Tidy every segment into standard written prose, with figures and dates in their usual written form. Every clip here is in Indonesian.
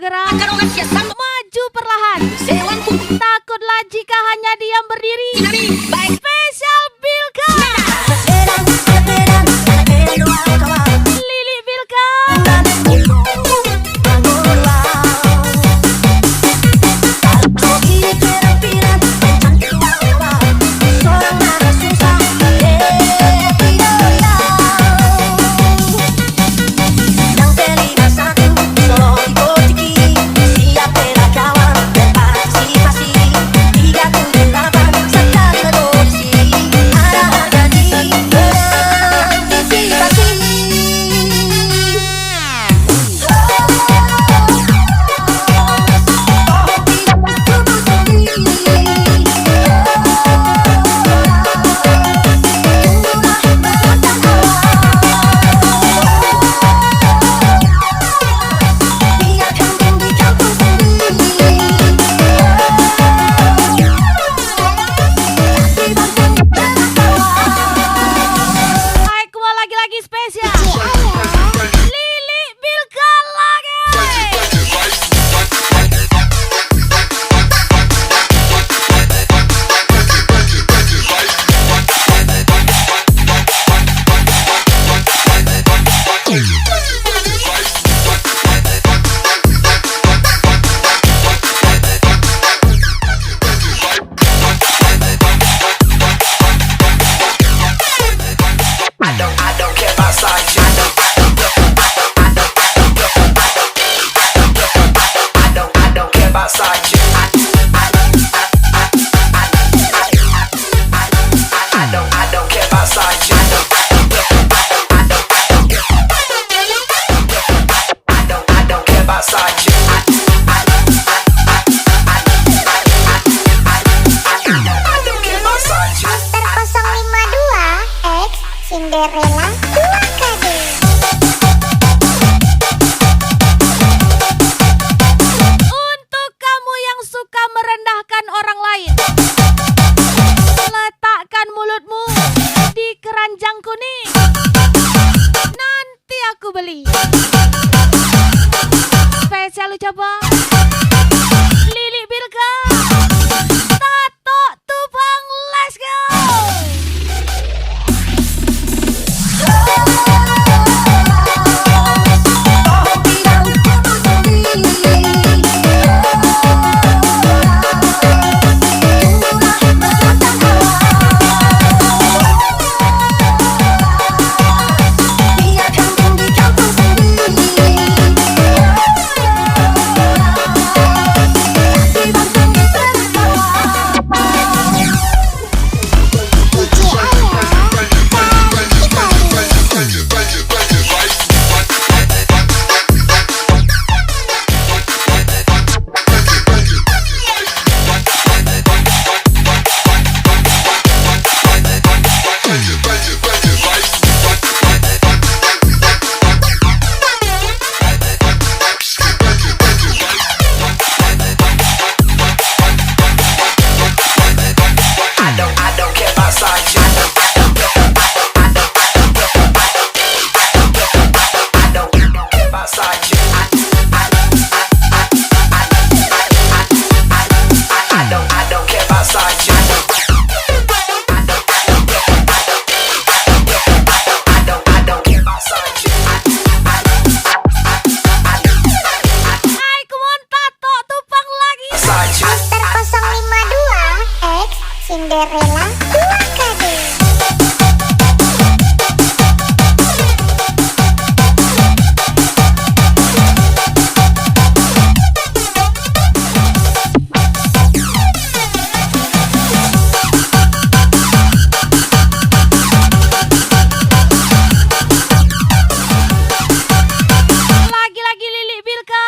bergerak, maju perlahan. Takutlah jika hanya diam berdiri. Spesial Bilka. Lili Bilka. Cinderella 2KD. Untuk kamu yang suka merendahkan orang lain, letakkan mulutmu di keranjang kuning. Nanti aku beli. Spesial coba Lili Bilka. Tato Tupang, let's go. Cinderella 2KD. Lagi-lagi Lili Bilka.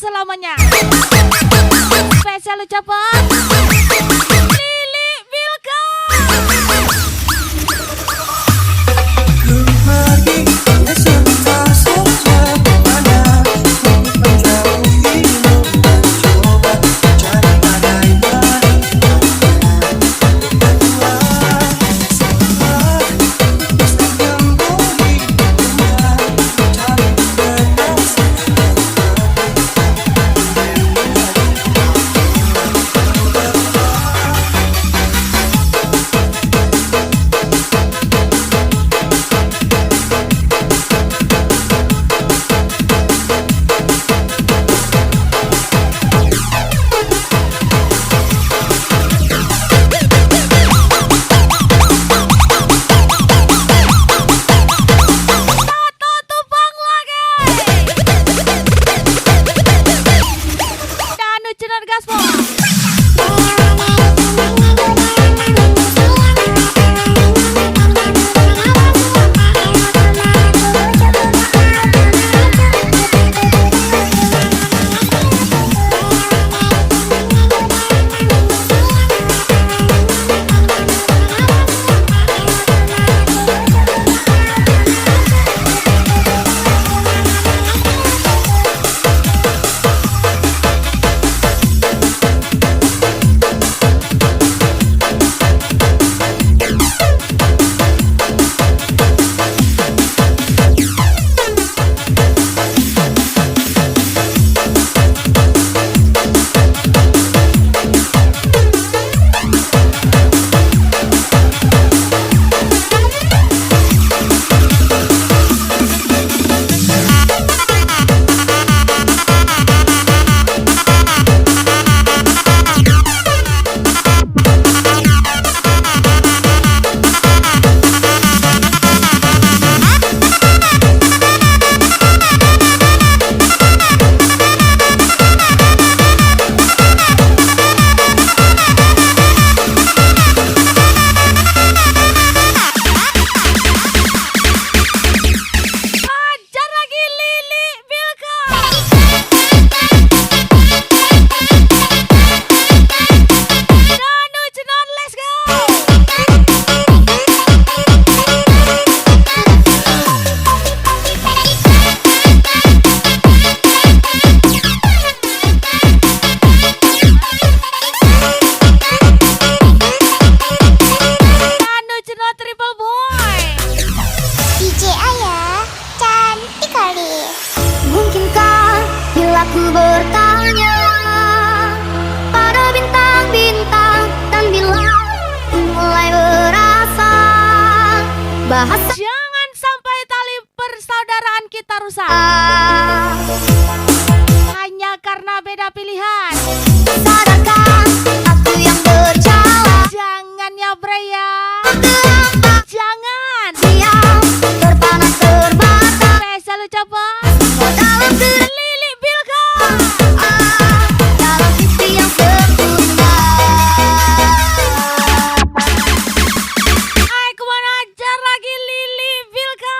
selamanya. Spesial ucapan Lili Bilka. Ku pergi ke sebuah saja pada menjauhimu, mencoba cari badai baru. Setelah putuskan kembali, mencari berdasar. Satu tupang lagi. Dan ujian gaspol. Ajar lagi Lili Bilka. Dan ujian let's go. Dan ujian triple boy. DJ Ayah cantik kali. Mungkinkah bila ku bertanya pada bintang-bintang, dan bila ku mulai berasa bahasa Jangan sampai tali persaudaraan kita rusak hanya karena beda pilihan. sadarkan aku yang berjalan Jangan ya Breya. Jangan. diam terpana terbata Spesial ucapan dalam Lili Bilka. dalam mimpi yang sempurna. Hai kemana ajar lagi Lili Bilka.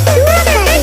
dua kali.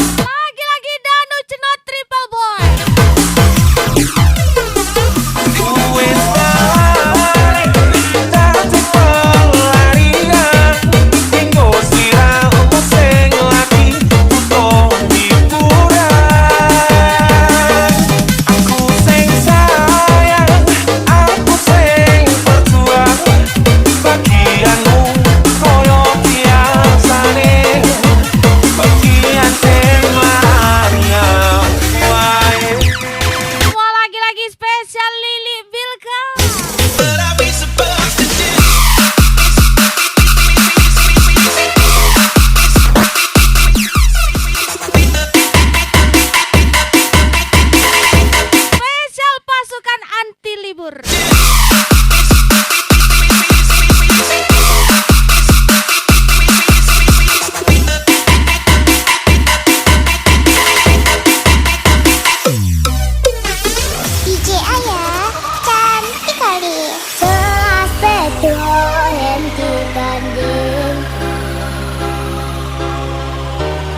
Lagi-lagi Danu Cenot Triple Boy. Wes balik dadi pelarian Tinggo sliramu sing lagi butuh hiburan Aku sing sayang, aku sing berjuang Bagianmu koyo biasane Bagian sing larang wae Semua lagi-lagi spesial Lili Bilka. But I'll be supposed to do Spesial pasukan anti libur. DJ Ayah cantik kali. Selas bedo henti gandeng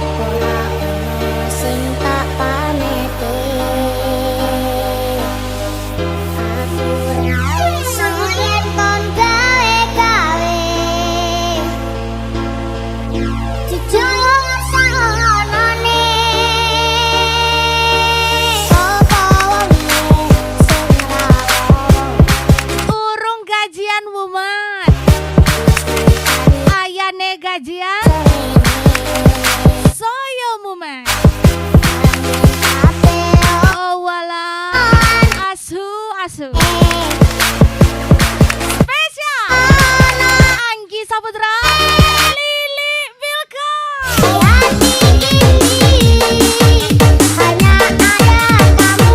ora ono sing tak panete aku ra iso yen kon gawe-gawe jujur sanone sapa wong sing rawon Urung gajian Mumat. Ayane gajian Soyo Mumat. Oh wala. Asu. Spesial Anggi Saputra Lili Bilka. Hanya ada kamu.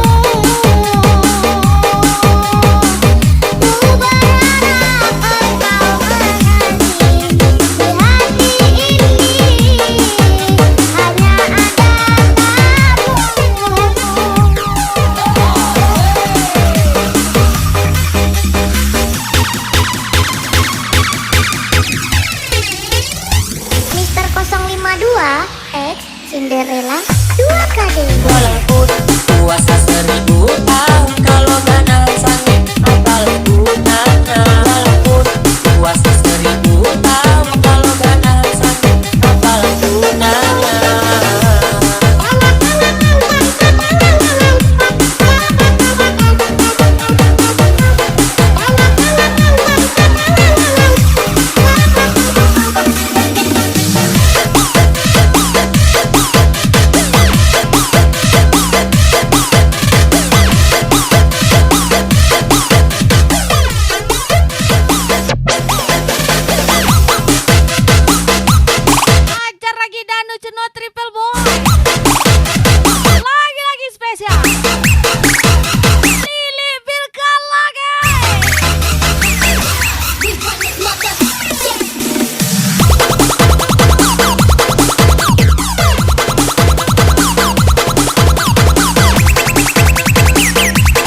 Ku berharap engkau mengerti. Di hati ini hanya ada Mister 052 X Cinderella dua kali. Walaupun puasa 1000 tahun kalau gak nahan sangit apa gunanya Walaupun puasa 1000 tahun kalau gak nahan sangit apa gunanya Ajar lagi Danu Cenot Triple Boy. Lagi-lagi spesial Lili Bilka lagi.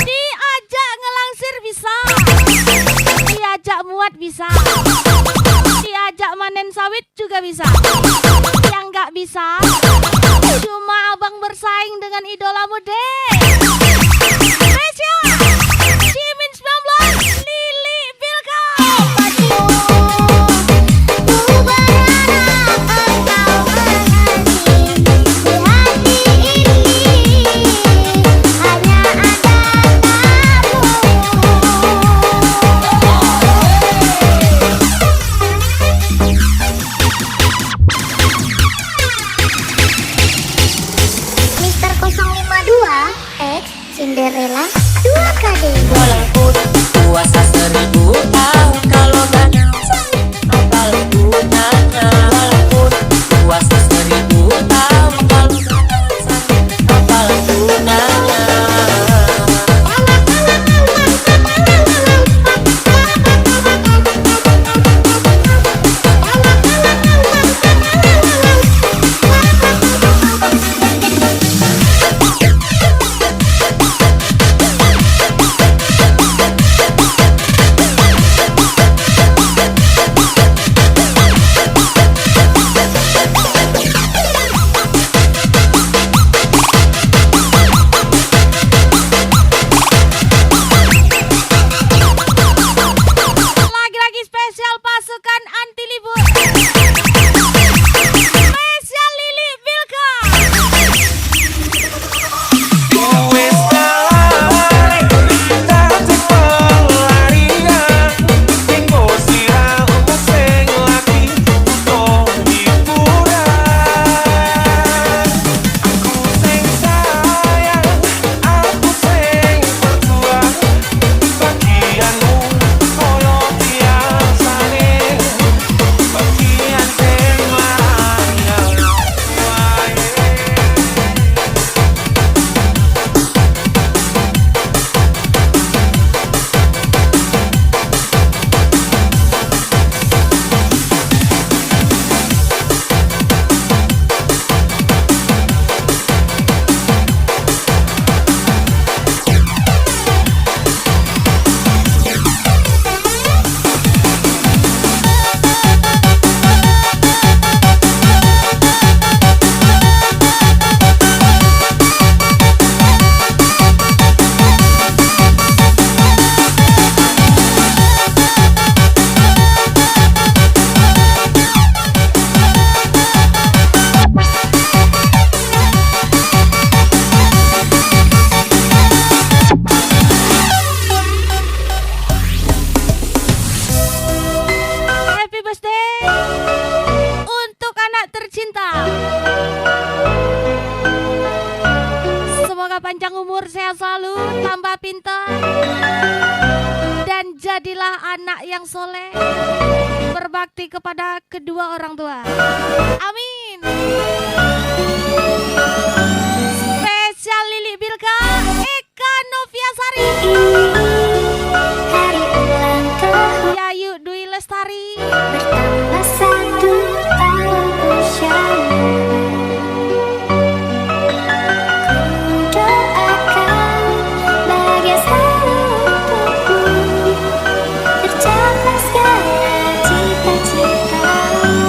Diajak ngelangsir bisa. Diajak muat bisa. Diajak manen sawit juga bisa. Yang nggak bisa cuma abang bersaing dengan idolamu deh. Spesial Jimin 19 Lili Bilka. Ku berharap engkau mengerti. X Cinderella 2KD. Walaupun puasa 1000 tahun, kalau gak sanggup apa gunanya. Walaupun puasa 1000 tahun, kalau gak sanggup apa gunanya. Lagi-lagi spesial pasukan anti libur. Spesial Lili Bilka. Wes lari, dadi pelarian. Tinggo siramu sing lagi butuh hiburan. Aku sing sayang, aku sing berjuang. Bagianmu koyo biasane, bagian sing larang wae. Happy birthday untuk anak tercinta. Semoga panjang umur, sehat selalu, tambah pintar, dan jadilah anak yang soleh, berbakti kepada kedua orang tua. Amin. Spesial Lili Bilka, Eka Noviasari, Hari ulang tahun Yayu Dwi Lestari, bertambah 1 tahun usiamu. Ku doakan bahagia selalu untukmu, tercapai segala cita-citamu.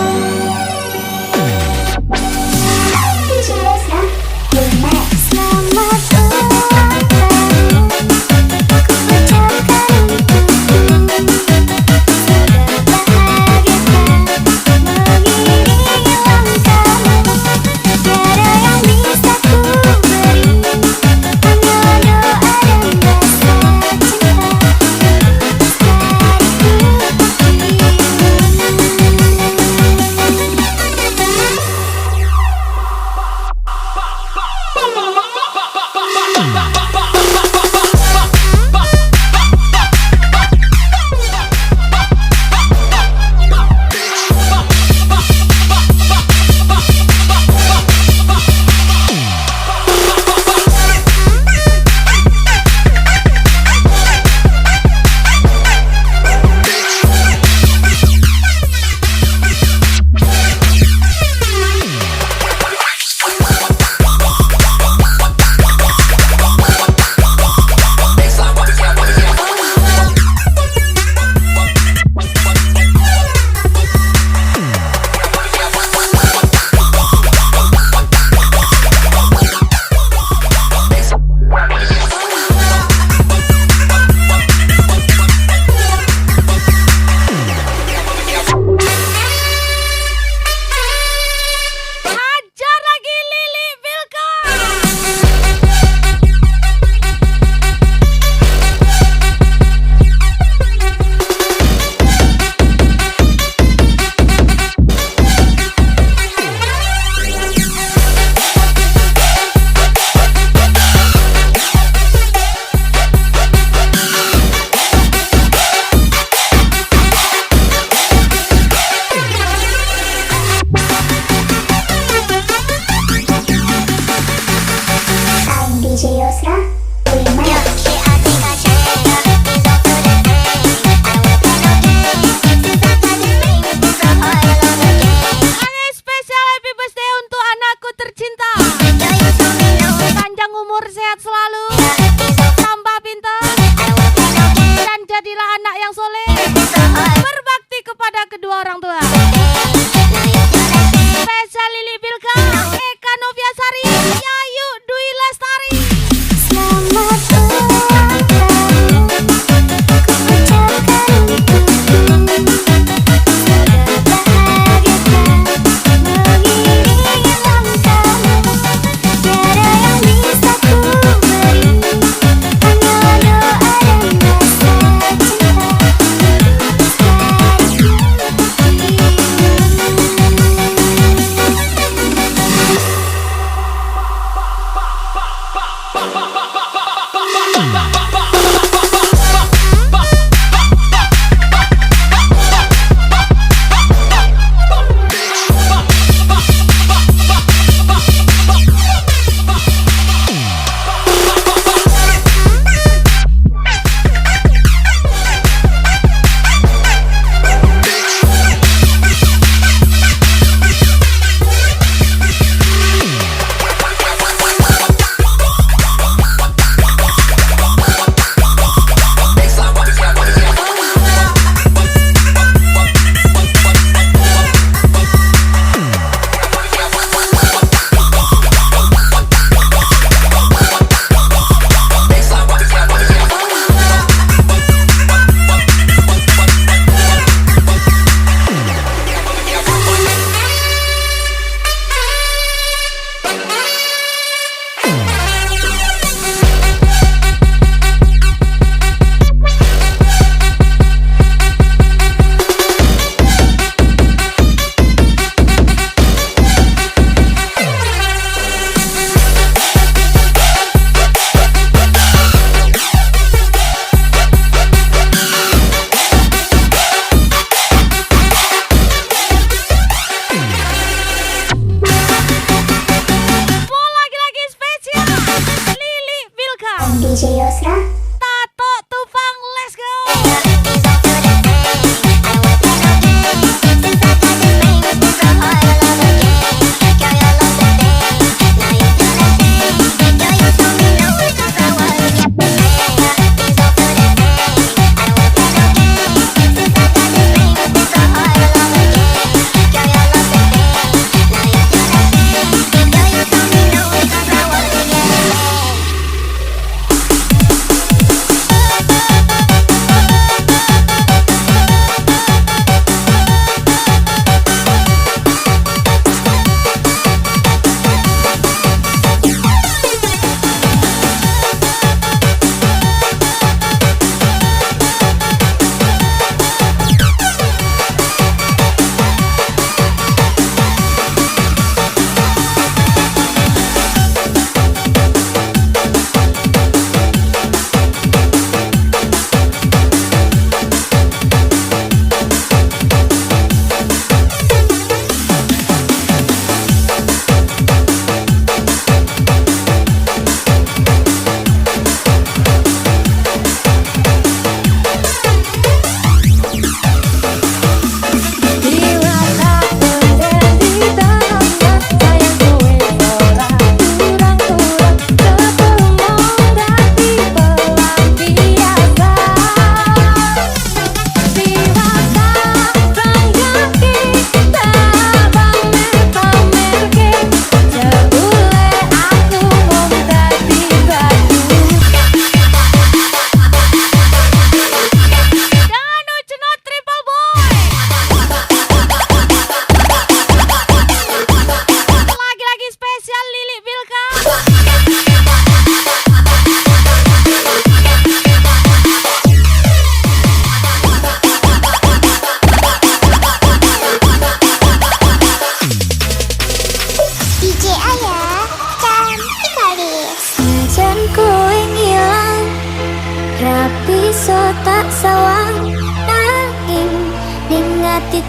pasrah. Tato Tufang, let's go.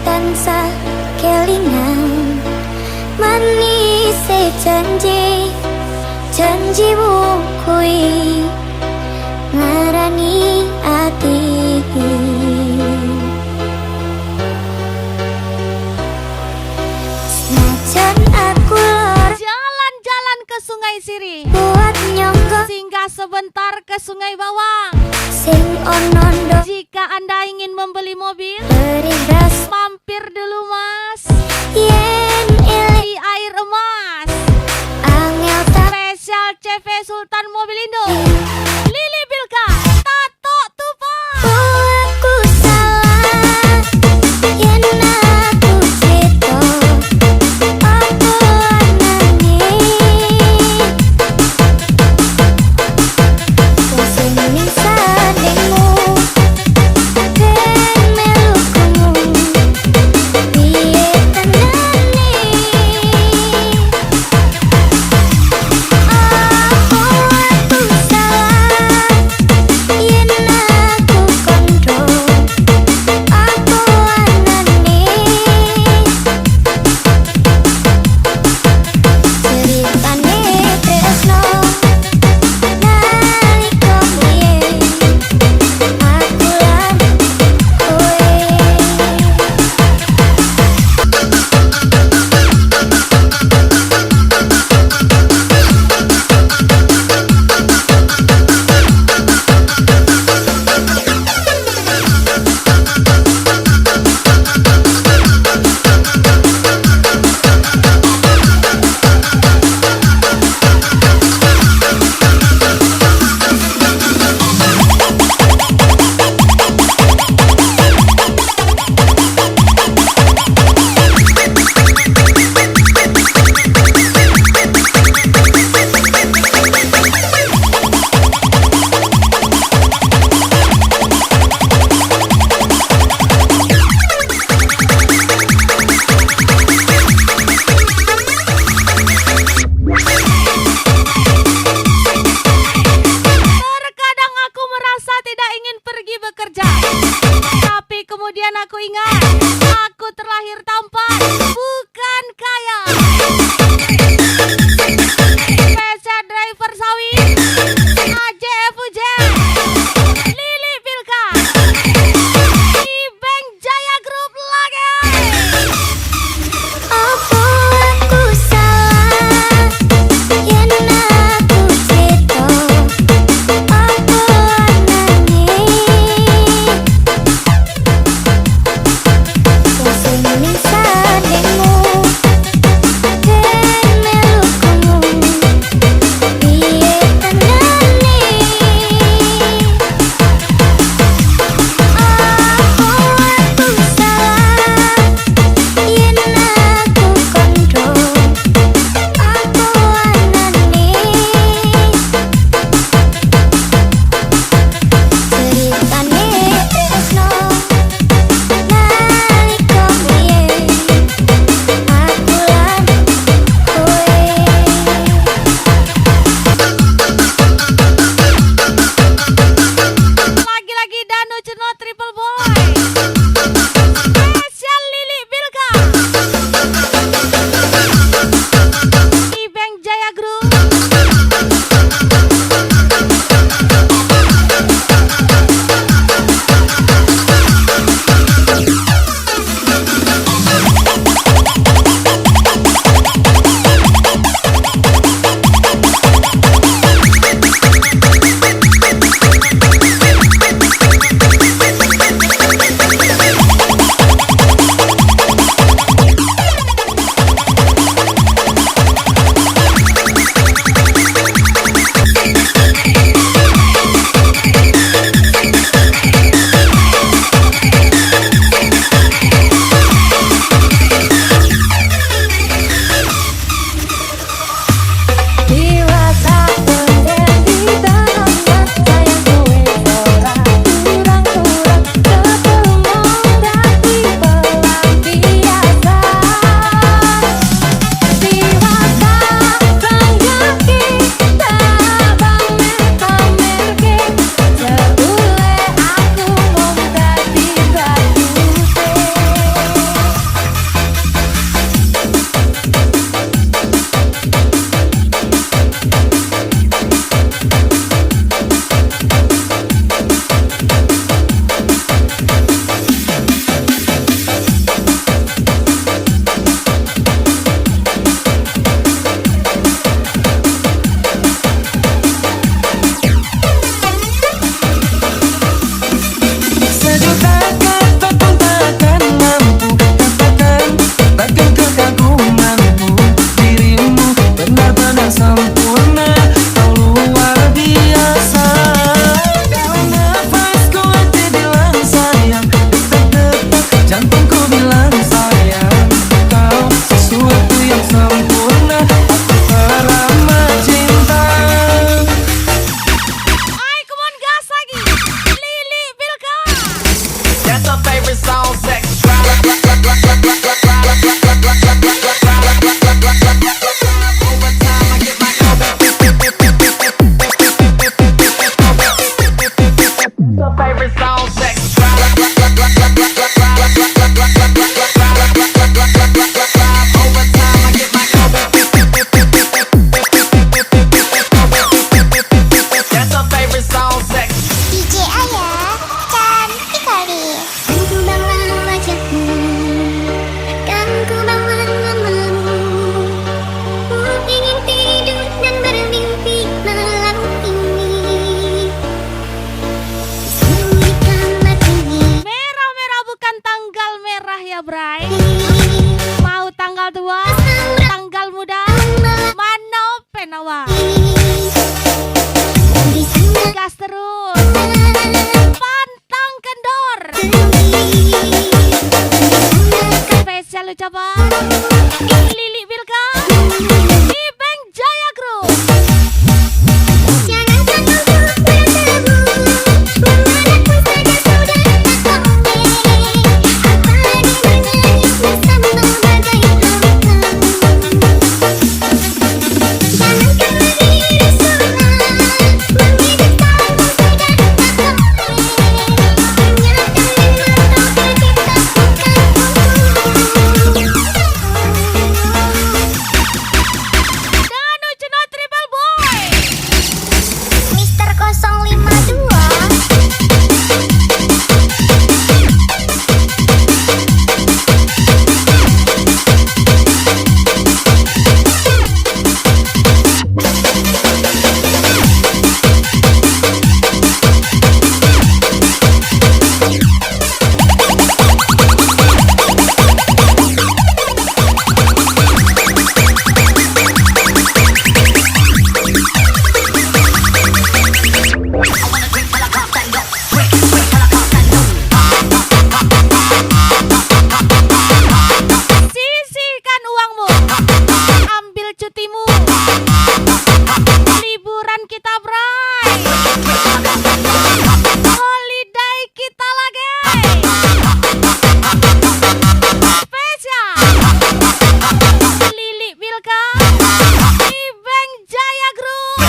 tansah kelingan manis janji janjimu kui ngarani ati senajan aku Jalan-jalan ke Sungai Siri, buat nyonggo singgah sebentar ke Sungai Bawang. sing onondo Jika Anda ingin membeli mobil, beri ras mampir dulu Mas yen di Air Emas. angel tak Spesial CV Sultan Mobilindo, Lili Bilka, Tato Tufang. aku salah yen aku cito aku anane sing ning sadengmu ben melukumu piye tenane aku salah ucapan Lili Bilka di Bank Jaya Group. Jangan menunggu bertemu, memanapun saja sudah tak boleh. Apalagi menangis bersama bagai hampa. Jangan kembali risaulah, menghidup kamu sudah tak boleh. Danu Cino Triple Boy. Mister 052. Sisihkan uangmu, ambil cutimu, liburan kita bray, holiday kita lagi, spesial Lili Bilka di Bank Jaya Group.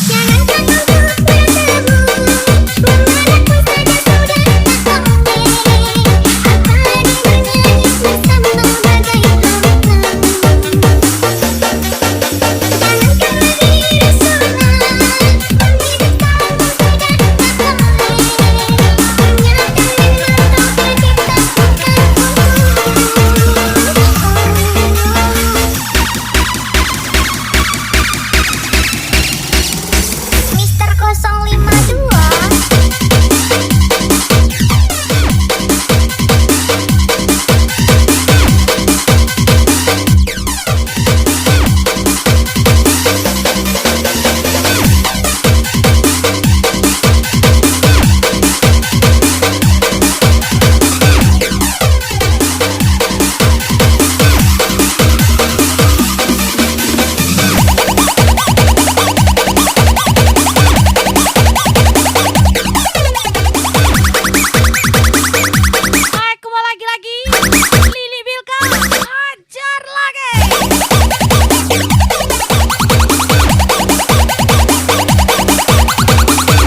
Jangan menunggu bertemu, memanapun saja sudah tak boleh. Apalagi menangis bersama bagai hampa. Jangan kembali risaulah, menghidup kamu sudah tak boleh. Menyatakan atau tercipta Mister 052. Aku mau lagi-lagi Lili Bilka hajar lagi.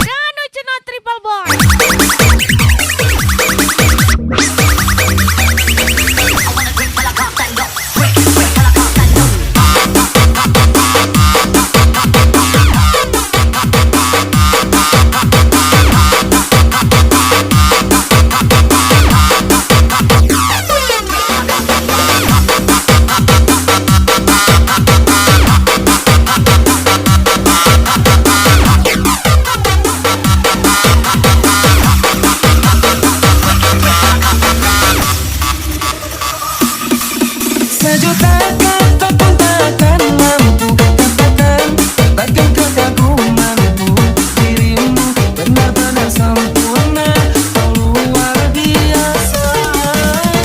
Danu Cino Triple Boy. Sejuta kata pun takkan mampu katakan bahkan kekagumanku. Dirimu benar-benar sempurna, kau luar biasa.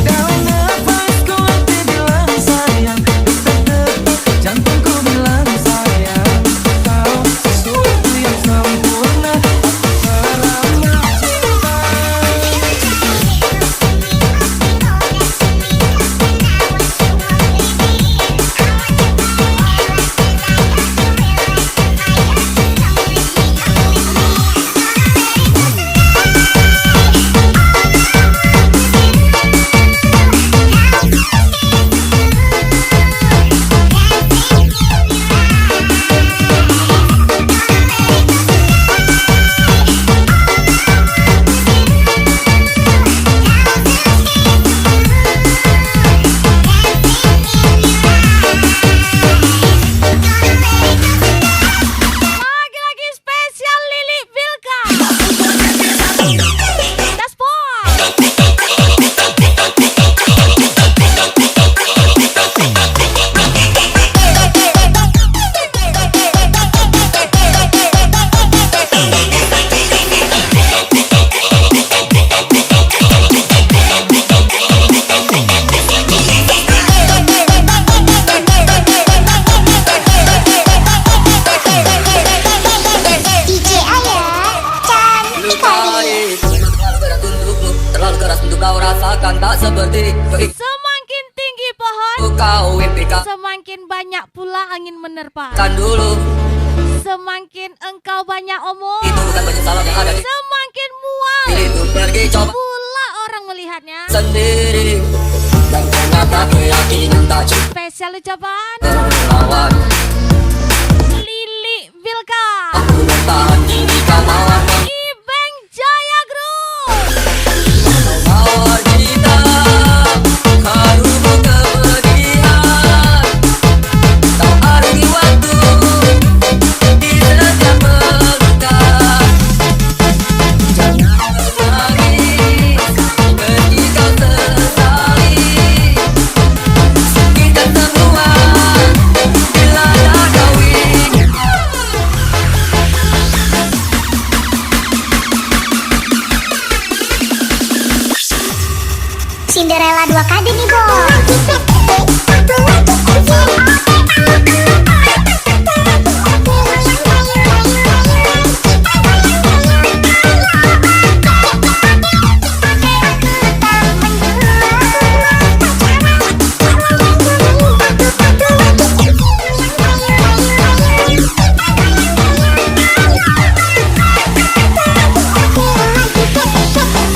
Dalam nafasku hati bilang sayang, detak-detak jantungku bilang sayang. Kau sesuatu yang sempurna, aku teramat cinta. kau impikan semakin banyak pula angin menerpa. dulu. Semakin engkau banyak omong, Itu bukan penyesalan yang ada di semakin mual itu. Pergi coba pula orang melihatnya. sendiri. Dan ternyata keyakinan tak cukup Spesial ucapan melawan. Lili Bilka, Aku bertahan diri kau mawar. Ibeng Jaya Group. Mawar kita harus kepergian. Kau arti waktu di setiap pelukan. Jangan menangis ketika sesali. Kita semua bila dah kawin. Cinderella 2KD nih bos.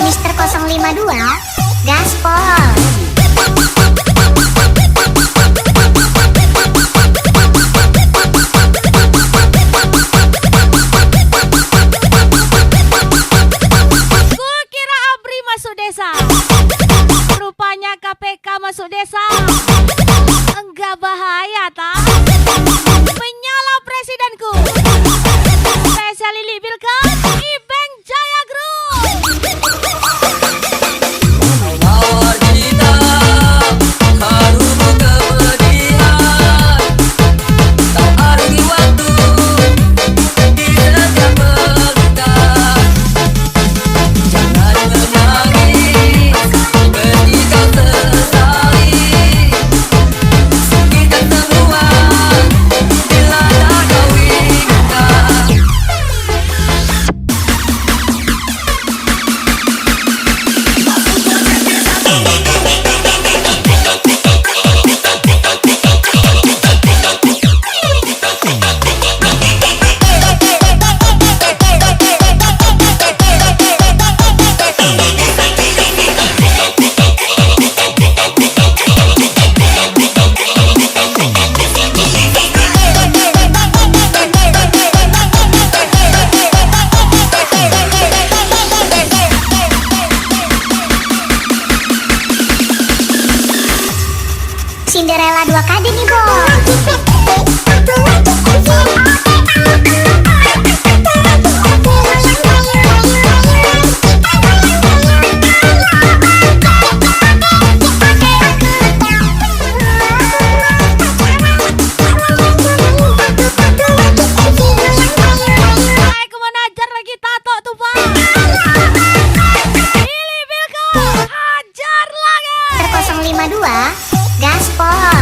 Mister 052 Gaspol. Kukira ABRI masuk desa, rupanya KPK masuk desa. Enggak bahaya tak? Menyala presidenku. Spesial Lili Bilka, Ibeng Jaya Group. Mawar kita harus kepergian. Kau arti waktu di setiap pelukan. Jangan menangis ketika sesali. Kita semua bila dah kawin. Cinderella 2KD nih bos. Hai, kemana ajar lagi tato tuh pak? Lili Bilka, hajar lagi. Mister 052 Gaspol.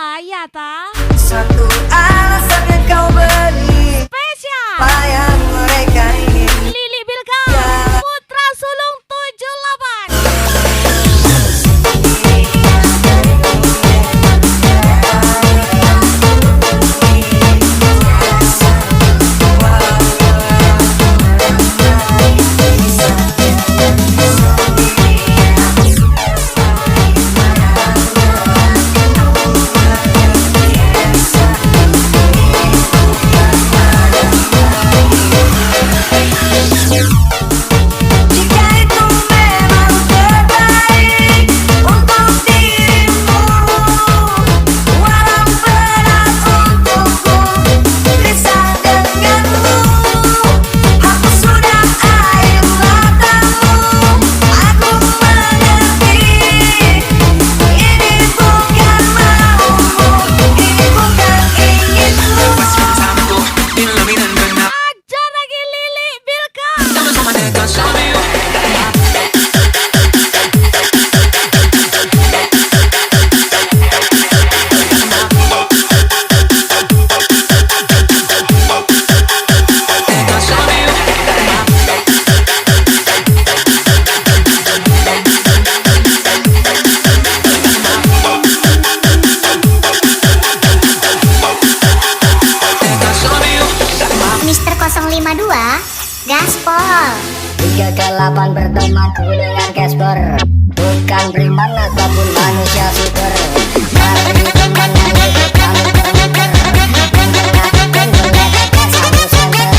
Ya ta. Satu alasan yang kau beri, Spesial apa yang mereka ingin. Lili Bilka Putra Sulung 78. Jika itu memang terbaik untuk dirimu, walau berat untukku bisa denganmu. Hapus sudah air matamu, aku mengerti. Ini bukan maumu, ini bukan inginmu. Aja lagi Lili Bilka. Mister 052 Gaspol. 3 ke 8 bertemanku dengan Casper, bukan preman ataupun manusia super. Mari teman hidup kami termuter, mendengarkan geletek satu senter.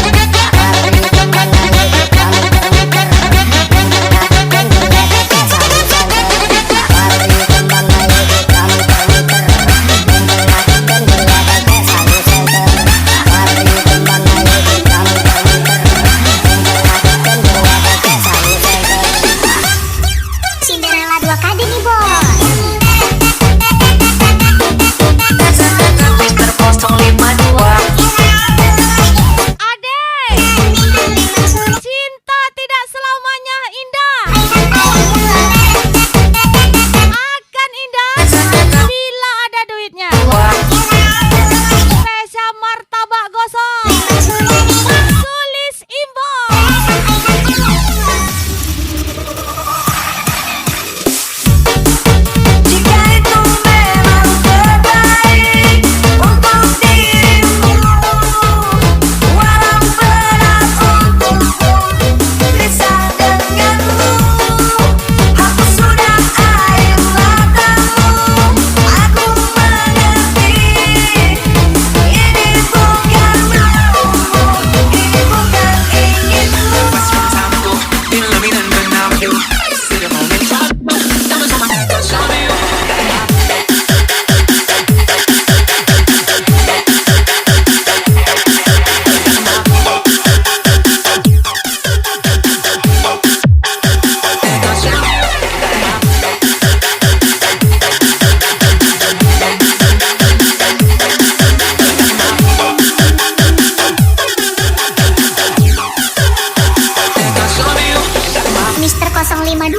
Mari teman hidup kami termuter, mendengarkan geletek satu senter. Mari teman hidup kami termuter, mendengarkan geletek satu senter. Mari teman hidup kami termuter, mendengarkan geletek satu senter. Cinderella 2 KD nih bos. Mister 052. Ade, cinta tidak selamanya indah. Akan indah bila ada duitnya. Spesial martabak gosong Sulis Imbo. Jika itu memang terbaik untuk dirimu, walau berat untukku bisa denganmu. Hapus sudah air matamu, aku mengerti. Ini bukan maumu, ini bukan inginmu. Mister 052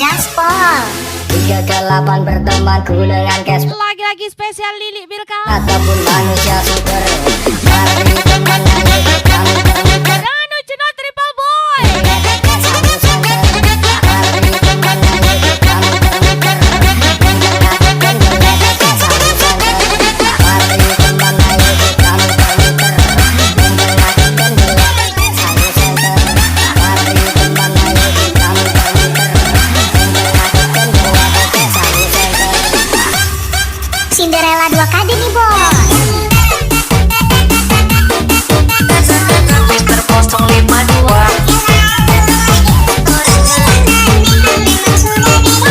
Gaspol. 3 ke 8 bertemanku dengan Casper, Lagi-lagi spesial Lili Bilka ataupun manusia super. Mari teman hidup kami termuter, Ranu Cina Triple Boy. geletek satu senter. Mari teman hidup kami termuter, mendengarkan geletek satu senter. Mari teman hidup kami termuter, mendengarkan geletek satu senter. Mari teman hidup kami termuter, mendengarkan geletek satu senter. Cinderella 2 KD nih bos. Mister 052. Mister 052.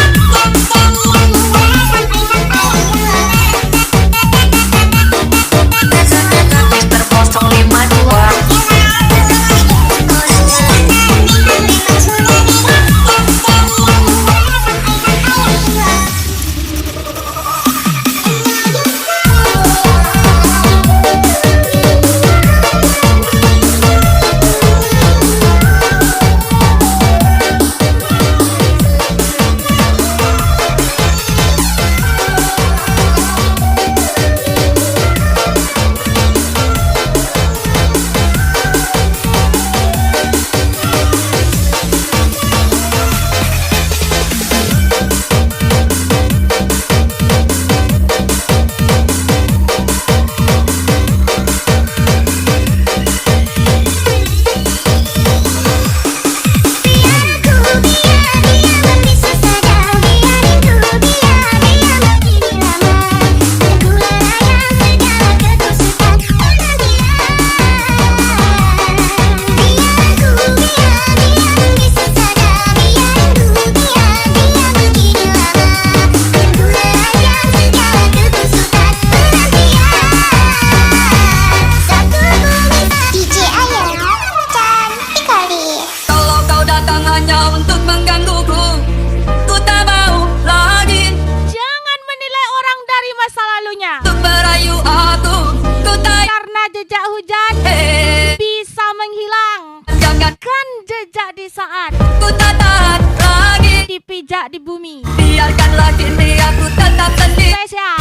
pijak di bumi. Biarkanlah kini aku tetap sendiri. Spesial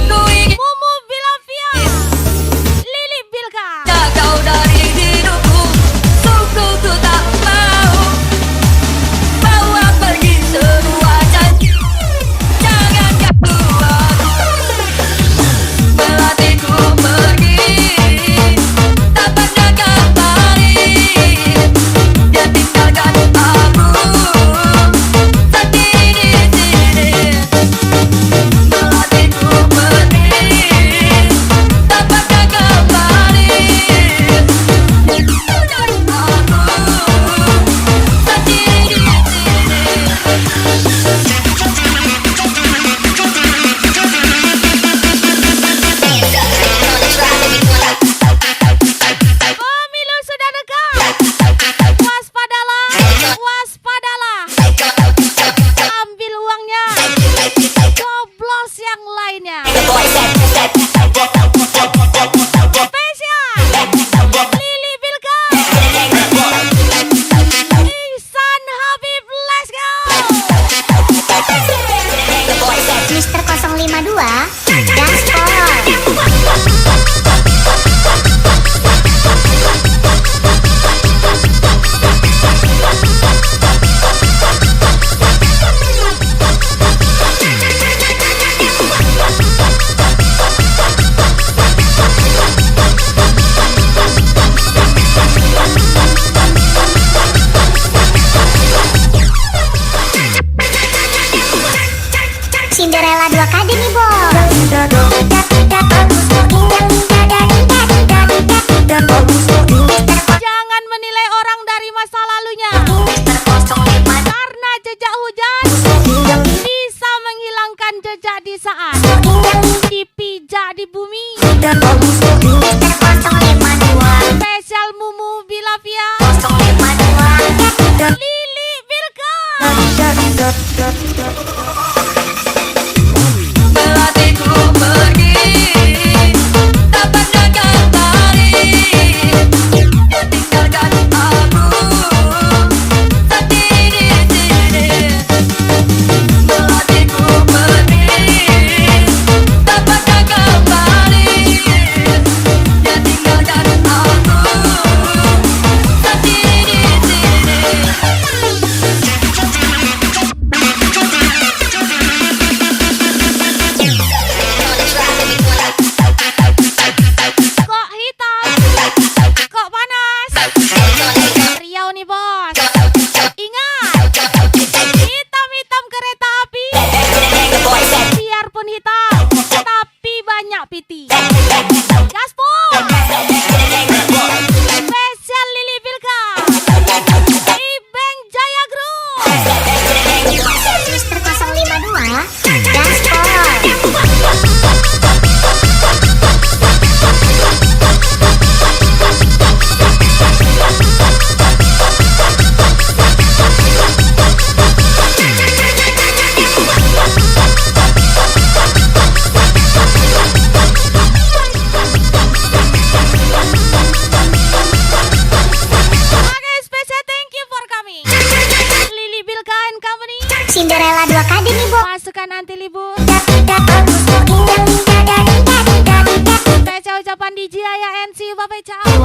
Ku ingin Mumu Bilavia, Lili Bilka. kau dari hidupku. Sungguh ku tak mau bawa pergi semua janji. Jangan ganggu aku, melatihku pergi tak pernah kembali. Dia tinggalkan aku sendiri di sini. Melatihku pergi tak pernah kembali. Tinggalkan aku sendiri di sini. Pemilu sudah dekat. Waspadalah, waspadalah. Ambil uangnya, coblos yang lainnya. Spesial Lili Bilka, Ihsan Habib, let's go. Mister 052 Gaspol. Cinderella 2 kali nih bos. Jangan menilai orang dari masa lalunya, karena jejak hujan bisa menghilangkan jejak di saat dipijak di bumi. Spesial Mumu Bilavia, Lili Bilka. Melatihku pergi tak pernah kembali. Dia tinggalkan aku sendiri di sini. Melatihku pergi tak pernah kembali. Dia tinggalkan aku sendiri di sini. Kok hitam, kok panas. Riau nih bos. Ingat, hitam-hitam kereta api, biarpun hitam, tapi banyak piti. Gaspol. Spesial Lili Bilka, Ibeng Jaya Group. Mister 052 Gaspol. Oke, spesial thank you for coming. Lili Bilka and Company. Cinderella 2 kali nih bos. Pasukan anti libur. Spesial ucapan DJ Ayah NC Bapak Cao.